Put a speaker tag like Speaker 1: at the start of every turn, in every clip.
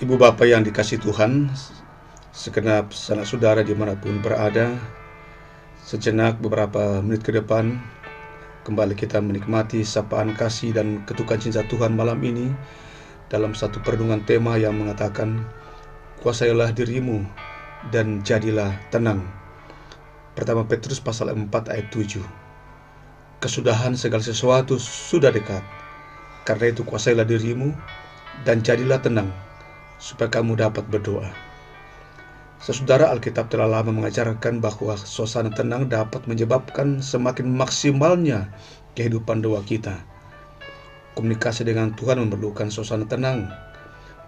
Speaker 1: Ibu Bapak yang dikasih Tuhan, segenap sanak saudara dimanapun berada, sejenak beberapa menit ke depan, kembali kita menikmati sapaan kasih dan ketukan cinta Tuhan malam ini dalam satu perenungan tema yang mengatakan, kuasailah dirimu dan jadilah tenang. Pertama Petrus pasal 4 ayat 7. Kesudahan segala sesuatu sudah dekat. Karena itu kuasailah dirimu dan jadilah tenang, supaya kamu dapat berdoa. Saudara, Alkitab telah lama mengajarkan bahwa suasana tenang dapat menyebabkan semakin maksimalnya kehidupan doa kita. Komunikasi dengan Tuhan memerlukan suasana tenang,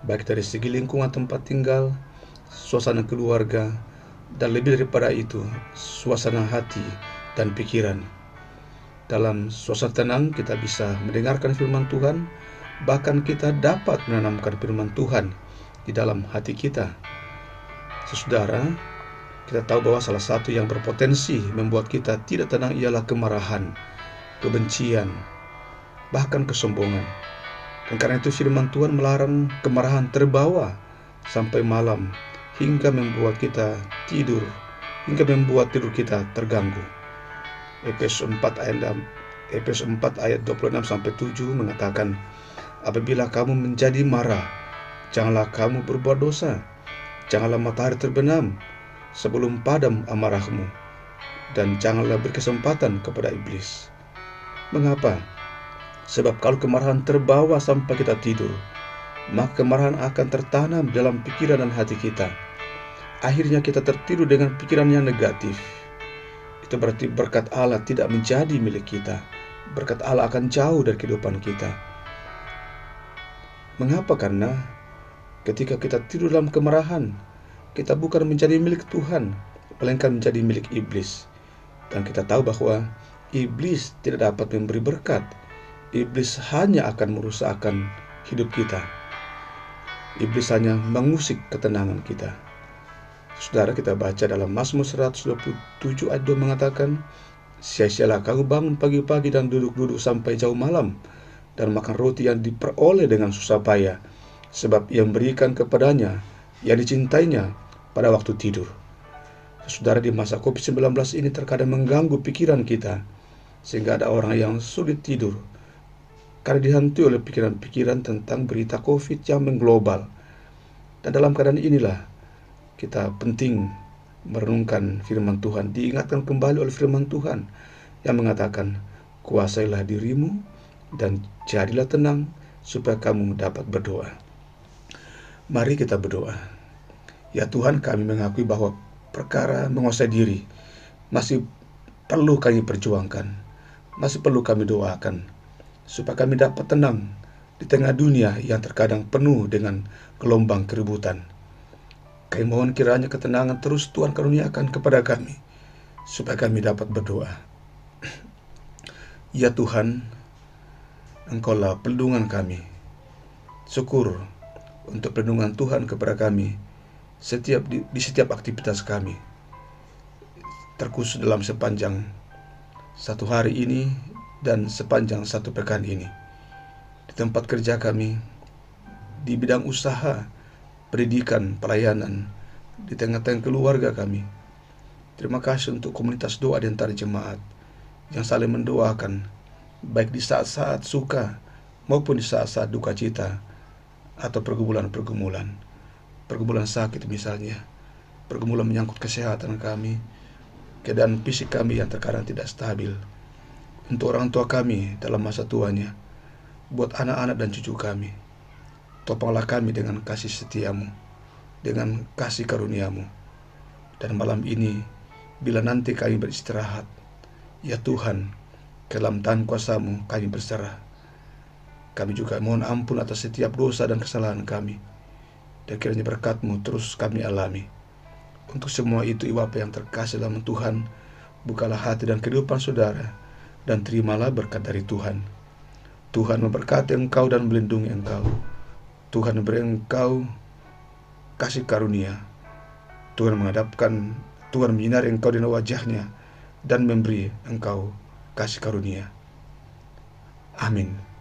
Speaker 1: baik dari segi lingkungan tempat tinggal, suasana keluarga, dan lebih daripada itu, suasana hati dan pikiran. Dalam suasana tenang, kita bisa mendengarkan firman Tuhan, bahkan kita dapat menanamkan firman Tuhan di dalam hati kita. Saudara, kita tahu bahwa salah satu yang berpotensi membuat kita tidak tenang ialah kemarahan, kebencian, bahkan kesombongan. Dan karena itu firman Tuhan melarang kemarahan terbawa sampai malam, hingga membuat kita tidur, hingga membuat tidur kita terganggu. Efesus 4 ayat 26-7 mengatakan, apabila kamu menjadi marah, janganlah kamu berbuat dosa. Janganlah matahari terbenam sebelum padam amarahmu, dan janganlah berkesempatan kepada iblis. Mengapa? Sebab kalau kemarahan terbawa sampai kita tidur, maka kemarahan akan tertanam dalam pikiran dan hati kita. Akhirnya kita tertidur dengan pikiran yang negatif. Itu berarti berkat Allah tidak menjadi milik kita. Berkat Allah akan jauh dari kehidupan kita. Mengapa? Karena ketika kita tidur dalam kemarahan, kita bukan menjadi milik Tuhan, melainkan menjadi milik iblis. Dan kita tahu bahwa iblis tidak dapat memberi berkat. Iblis hanya akan merusakkan hidup kita. Iblis hanya mengusik ketenangan kita. Saudara, kita baca dalam Mazmur 127 ayat 2 mengatakan, sia-sialah kamu bangun pagi-pagi dan duduk-duduk sampai jauh malam, dan makan roti yang diperoleh dengan susah payah, sebab ia memberikan kepadanya yang dicintainya pada waktu tidur. Saudara, di masa COVID-19 ini terkadang mengganggu pikiran kita, sehingga ada orang yang sulit tidur karena dihantui oleh pikiran-pikiran tentang berita COVID yang mengglobal. Dan dalam keadaan inilah kita penting merenungkan firman Tuhan, diingatkan kembali oleh firman Tuhan yang mengatakan, kuasailah dirimu dan jadilah tenang supaya kamu dapat berdoa. Mari kita berdoa. Ya Tuhan, kami mengakui bahwa perkara menguasai diri masih perlu kami perjuangkan, masih perlu kami doakan, supaya kami dapat tenang di tengah dunia yang terkadang penuh dengan gelombang keributan. Kami mohon kiranya ketenangan terus Tuhan karuniakan kepada kami, supaya kami dapat berdoa. Ya Tuhan, Engkaulah pelindungan kami. Syukur untuk perlindungan Tuhan kepada kami di setiap aktivitas kami, terkhusus dalam sepanjang satu hari ini dan sepanjang satu pekan ini. Di tempat kerja kami, di bidang usaha, pendidikan, pelayanan, di tengah-tengah keluarga kami. Terima kasih untuk komunitas doa di antara jemaat yang saling mendoakan, baik di saat-saat suka maupun di saat-saat duka cita atau pergumulan sakit misalnya, pergumulan menyangkut kesehatan kami, keadaan fisik kami yang terkadang tidak stabil, untuk orang tua kami dalam masa tuanya, buat anak-anak dan cucu kami. Topanglah kami dengan kasih setiamu, dengan kasih karuniamu. Dan malam ini, bila nanti kami beristirahat, ya Tuhan, ke dalam tangan kuasa-Mu kami berserah. Kami juga mohon ampun atas setiap dosa dan kesalahan kami, dan kiranya berkat-Mu terus kami alami. Untuk semua itu, Ibu Bapa yang terkasih dalam Tuhan, bukalah hati dan kehidupan saudara, dan terimalah berkat dari Tuhan. Tuhan memberkati engkau dan melindungi engkau. Tuhan memberi engkau kasih karunia. Tuhan menyinari engkau dengan wajah-Nya dan memberi engkau kasih karunia. Amin.